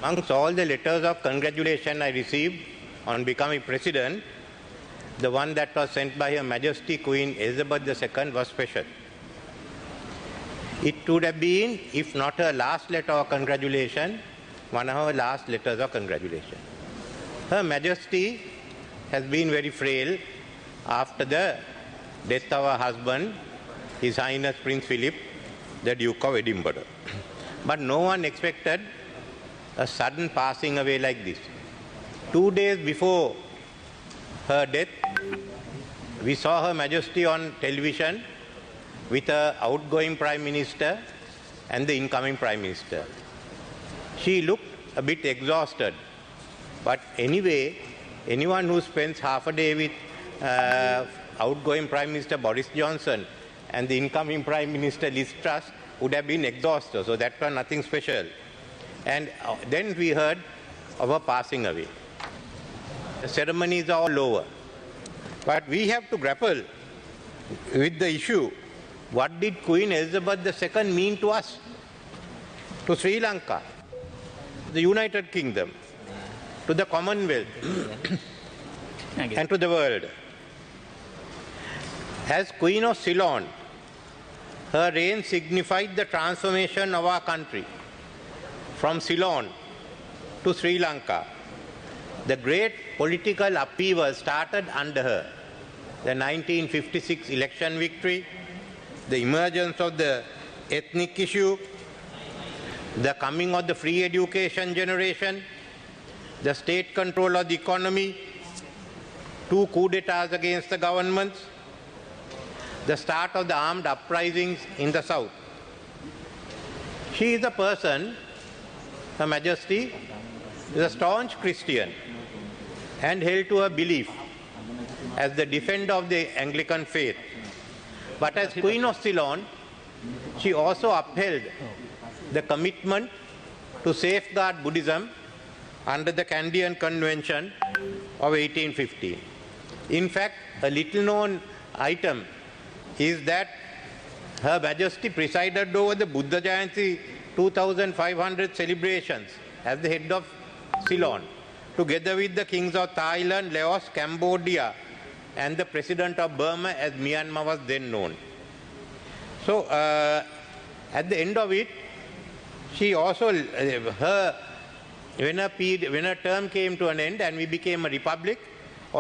Amongst all the letters of congratulation I received on becoming president, the one that was sent by Her Majesty Queen Elizabeth II was special. It would have been, if not her last letter of congratulation, one of her last letters of congratulation. Her Majesty has been very frail after the death of her husband, His Highness Prince Philip, the Duke of Edinburgh. But no one expected a sudden passing away like this. 2 days before her death, we saw Her Majesty on television with her outgoing Prime Minister and the incoming Prime Minister. She looked a bit exhausted, but anyway, anyone who spends half a day with outgoing Prime Minister Boris Johnson and the incoming Prime Minister Liz Truss would have been exhausted, so that was nothing special. And then we heard of her passing away. The ceremonies are all over. But we have to grapple with the issue, what did Queen Elizabeth II mean to us, to Sri Lanka, the United Kingdom, to the Commonwealth, and to the world. As Queen of Ceylon, her reign signified the transformation of our country from Ceylon to Sri Lanka. The great political upheaval started under her. The 1956 election victory, the emergence of the ethnic issue, the coming of the free education generation, the state control of the economy, 2 coups d'etats against the governments, the start of the armed uprisings in the south. She is a person, Her Majesty, is a staunch Christian and held to her belief as the defender of the Anglican faith. But as Queen of Ceylon, she also upheld the commitment to safeguard Buddhism under the Kandyan Convention of 1815. In fact, a little known item is that Her Majesty presided over the Buddha Jayanti 2500 celebrations as the head of Ceylon, together with the kings of Thailand, Laos, Cambodia, and the president of Burma, as Myanmar was then known. So, at the end of it, she also, when her term came to an end and we became a republic,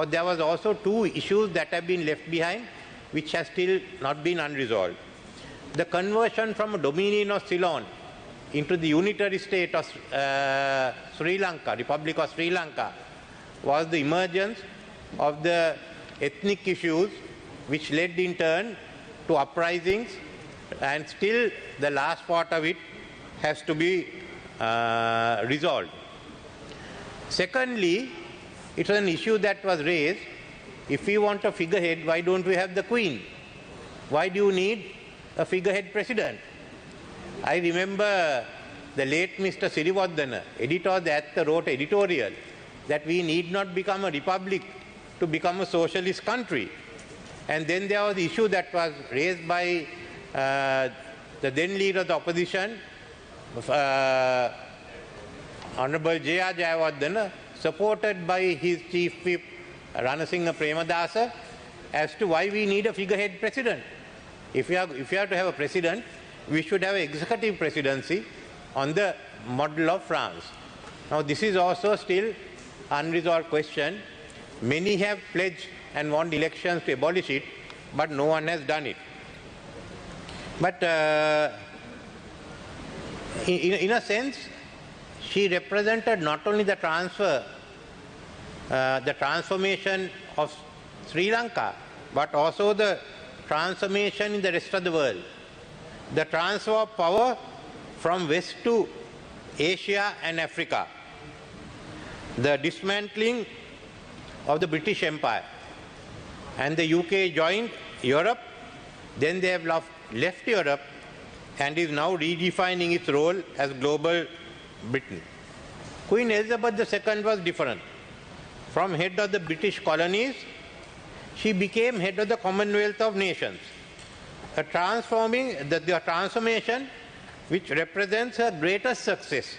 there was also 2 issues that have been left behind, which has still not been unresolved. The conversion from a dominion of Ceylon into the unitary state of Sri Lanka, Republic of Sri Lanka, was the emergence of the ethnic issues which led in turn to uprisings, and still the last part of it has to be resolved. Secondly, it was an issue that was raised, if we want a figurehead, why don't we have the Queen? Why do you need a figurehead president? I remember the late Mr. Siriwardana, editor of the Atha, wrote an editorial that we need not become a republic to become a socialist country. And then there was the issue that was raised by the then leader of the opposition, Honorable J.R. Jayawardena, supported by his chief whip, Ranasinghe Premadasa, as to why we need a figurehead president. If we are to have a president, we should have an executive presidency on the model of France. Now, this is also still unresolved question. Many have pledged and want elections to abolish it, but no one has done it. But in a sense, she represented not only the transformation of Sri Lanka, but also the transformation in the rest of the world. The transfer of power from West to Asia and Africa. The dismantling of the British Empire. And the UK joined Europe, then they have left Europe and is now redefining its role as global Britain. Queen Elizabeth II was different. From head of the British colonies, she became head of the Commonwealth of Nations. The transformation which represents her greatest success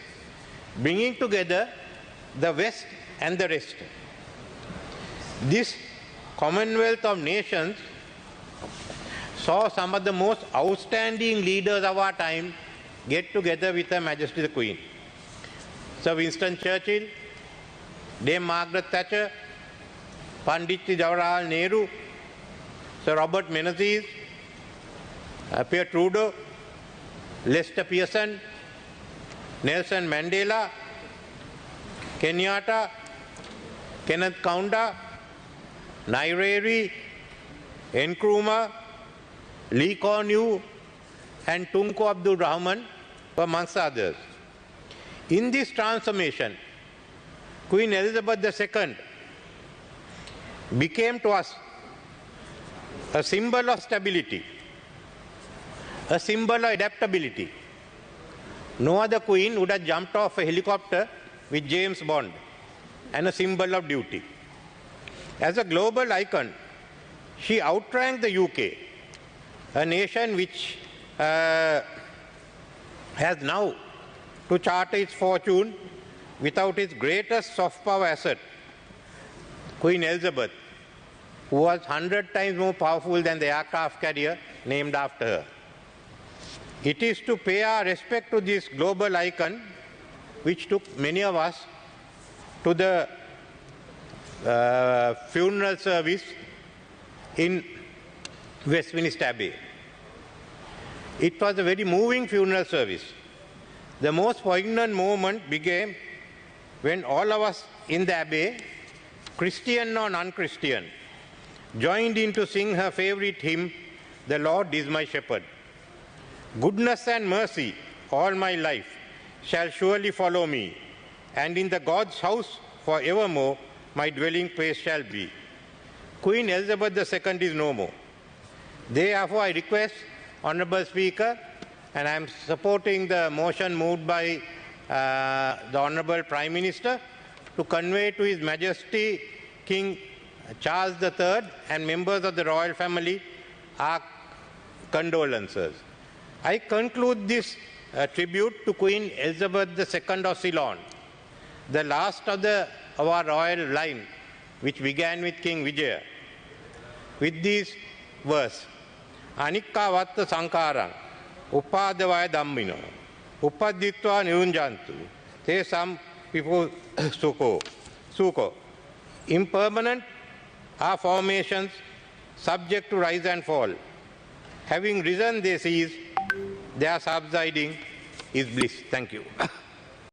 bringing together the West and the rest. This Commonwealth of Nations saw some of the most outstanding leaders of our time get together with Her Majesty the Queen. Sir Winston Churchill, Dame Margaret Thatcher, Pandit Jawaharlal Nehru, Sir Robert Menzies, Pierre Trudeau, Lester Pearson, Nelson Mandela, Kenyatta, Kenneth Kaunda, Nyerere, Nkrumah, Lee Kuan Yew, and Tunku Abdul Rahman, amongst others. In this transformation, Queen Elizabeth II became to us a symbol of stability, a symbol of adaptability. No other queen would have jumped off a helicopter with James Bond, and a symbol of duty. As a global icon, she outranked the UK, a nation which has now to chart its fortune without its greatest soft power asset, Queen Elizabeth, who was 100 times more powerful than the aircraft carrier named after her. It is to pay our respect to this global icon, which took many of us to the funeral service in Westminster Abbey. It was a very moving funeral service. The most poignant moment began when all of us in the Abbey, Christian or non-Christian, joined in to sing her favorite hymn, "The Lord is my shepherd." Goodness and mercy all my life shall surely follow me, and in the God's house forevermore my dwelling place shall be. Queen Elizabeth II is no more. Therefore, I request, Honourable Speaker, and I am supporting the motion moved by the Honourable Prime Minister, to convey to His Majesty King Charles III and members of the royal family our condolences. I conclude this tribute to Queen Elizabeth II of Ceylon, the last of our royal line, which began with King Vijaya, with these verse: Anikka vatta sankarang, upadavaya dhammino, upaditva nirunjantu, te some people suko. Impermanent are formations subject to rise and fall. Having risen, they cease. Their subsiding is bliss. Thank you.